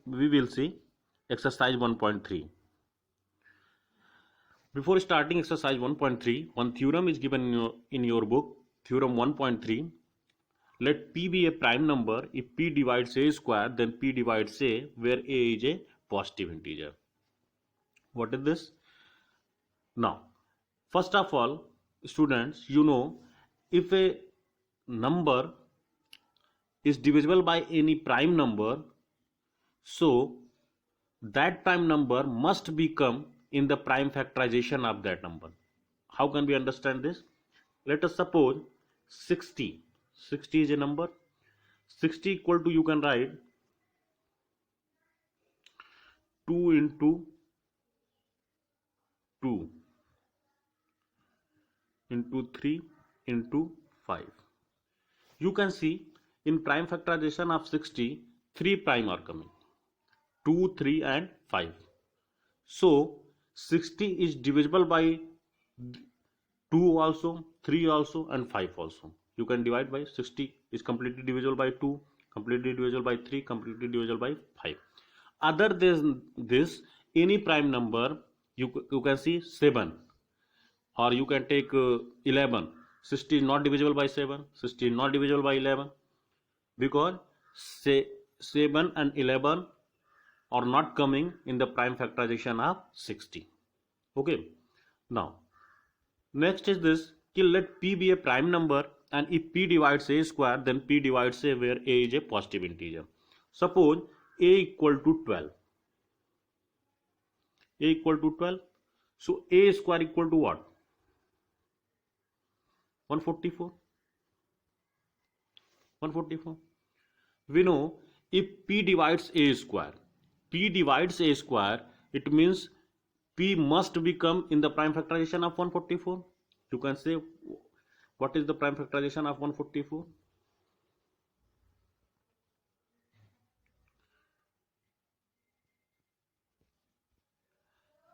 we will see exercise 1.3. Before starting exercise 1.3, one theorem is given in your book, theorem 1.3. Let P be a prime number if P divides A square, then P divides A, where A is a positive integer. What is this? Now, first of all, students, you know, if a number is divisible by any prime number, so that prime number must become in the prime factorization of that number. How can we understand this? Let us suppose 60. 60 is a number. 60 equal to, you can write 2 into 2 into 3 into 5. You can see in prime factorization of 60, 3 prime are coming. 2, 3 and 5. So 60 is divisible by 2 also, 3 also and 5 also. You can divide by 60 is completely divisible by 2, completely divisible by 3, completely divisible by 5. Other than this, any prime number, you can see 7, or you can take 11. 60 is not divisible by 7, 60 is not divisible by 11, because 7 and 11 are not coming in the prime factorization of 60. Okay. Now, next is this, let P be a prime number, and if P divides A square, then P divides A, where A is a positive integer. Suppose A equal to 12. A equal to 12. So A square equal to what? 144. 144. We know if P divides A square, P divides A square, it means P must become in the prime factorization of 144. You can say, what is the prime factorization of 144?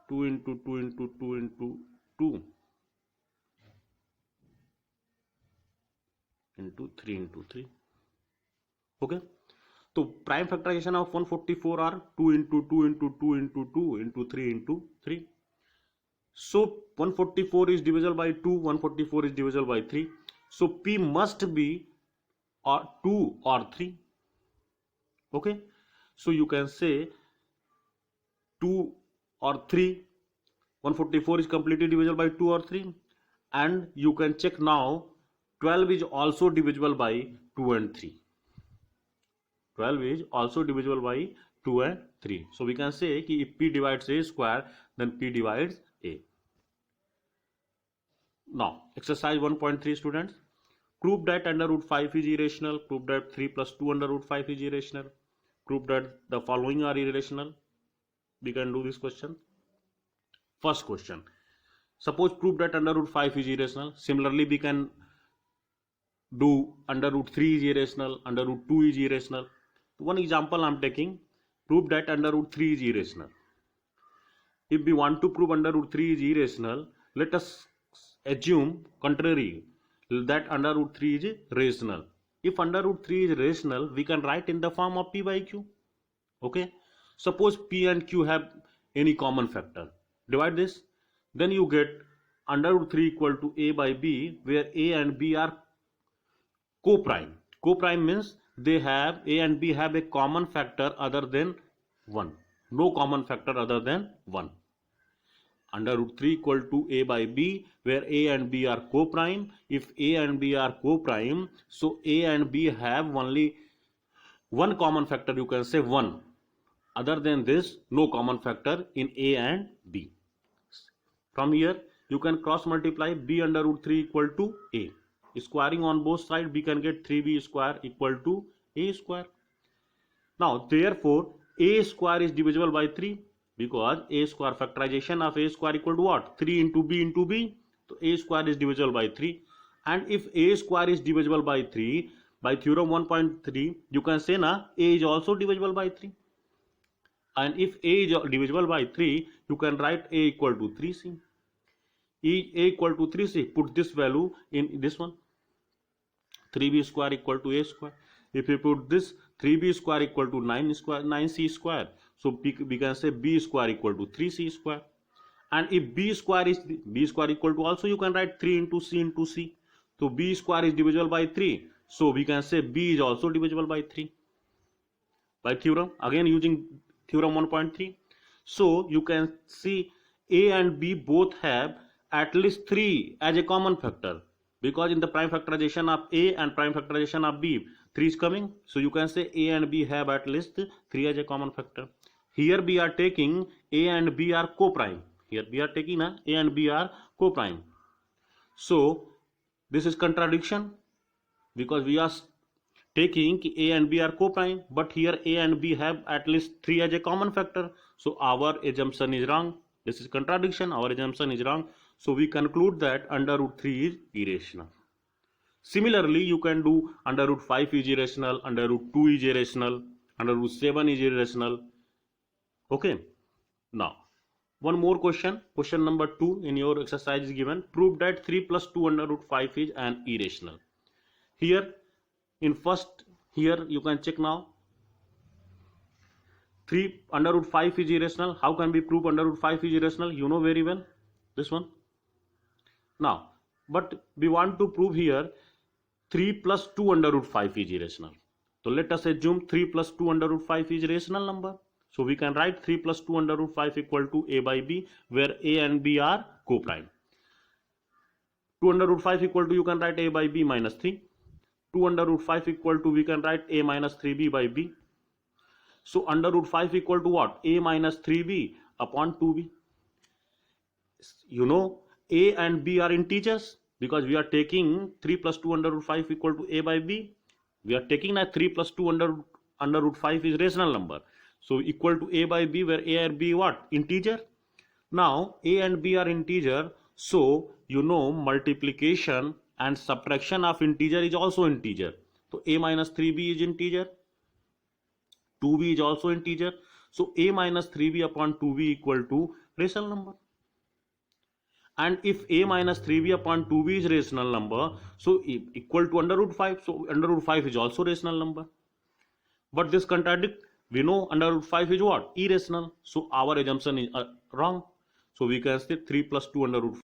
Two into 2 into 2 into 2 into 3 into 3. Okay. So prime factorization of 144 are 2 into 2 into 2 into 2 into 3 into 3. So 144 is divisible by 2, 144 is divisible by 3. So P must be 2 or 3. Okay. So you can say 2 or 3. 144 is completely divisible by 2 or 3. And you can check now, 12 is also divisible by 2 and 3. 12 is also divisible by 2 and 3. So we can say that if P divides A square, then P divides A. Now, exercise 1.3, students. Prove that under root 5 is irrational. Prove that 3 plus 2 under root 5 is irrational. Prove that the following are irrational. We can do this question. First question. Suppose prove that under root 5 is irrational. Similarly, we can do under root 3 is irrational, under root 2 is irrational. One example I am taking, prove that under root 3 is irrational. If we want to prove under root 3 is irrational, let us assume contrary, that under root 3 is rational. If under root 3 is rational, we can write in the form of P by Q. Okay. Suppose P and Q have any common factor. Divide this. Then you get under root 3 equal to A by B, where A and B are co-prime. Co-prime means they have, A and B have a common factor other than 1. No common factor other than 1. Under root 3 equal to A by B, where A and B are co-prime. If A and B are co-prime, so A and B have only one common factor, you can say 1. Other than this, no common factor in A and B. From here, you can cross multiply B under root 3 equal to A. Squaring on both sides, we can get 3B square equal to A square. Now, therefore, A square is divisible by 3, because A square factorization of A square equal to what? 3 into B into B. So A square is divisible by 3. And if A square is divisible by 3, by theorem 1.3, you can say na A is also divisible by 3. And if A is divisible by 3, you can write A equal to 3C. A equal to 3C, put this value in this one. 3B square equal to A square. If you put this 3b square equal to 9c square. So we can say b square equal to 3c square. And if b square equal to, also you can write 3 into c. So b square is divisible by 3. So we can say b is also divisible by 3 by theorem, again using theorem 1.3. So you can see a and b both have at least 3 as a common factor, because in the prime factorization of a and prime factorization of b, 3 is coming. So you can say a and b have at least 3 as a common factor. Here we are taking a and b are co-prime. Here we are taking a and b are co-prime. So this is contradiction, because we are taking a and b are co-prime, but here a and b have at least 3 as a common factor. So our assumption is wrong. This is contradiction. Our assumption is wrong. So we conclude that under root 3 is irrational. Similarly, you can do under root 5 is irrational, under root 2 is irrational, under root 7 is irrational. Okay. Now, one more question. Question number 2 in your exercise is given. Prove that 3 plus 2 under root 5 is an irrational. Here, in first, here you can check now. 3 under root 5 is irrational. How can we prove under root 5 is irrational? You know very well this one. Now, but we want to prove here 3 plus 2 under root 5 is irrational. So let us assume 3 plus 2 under root 5 is rational number. So we can write 3 plus 2 under root 5 equal to a by b, where a and b are co-prime. 2 under root 5 equal to, you can write a by b minus 3. 2 under root 5 equal to, we can write a minus 3b by b. So under root 5 equal to what? A minus 3b upon 2b. You know, a and b are integers, because we are taking 3 plus 2 under root 5 equal to a by b. We are taking that 3 plus 2 under root 5 is rational number. So equal to a by b, where a and b what? Integer. Now a and b are integer. So you know multiplication and subtraction of integer is also integer. So a minus 3b is integer. 2b is also integer. So a minus 3b upon 2b equal to rational number. And if a minus 3b upon 2b is rational number, so equal to under root 5. So under root 5 is also rational number. But this contradict. We know under root 5 is what? Irrational. So our assumption is wrong. So we can say 3 plus 2 under root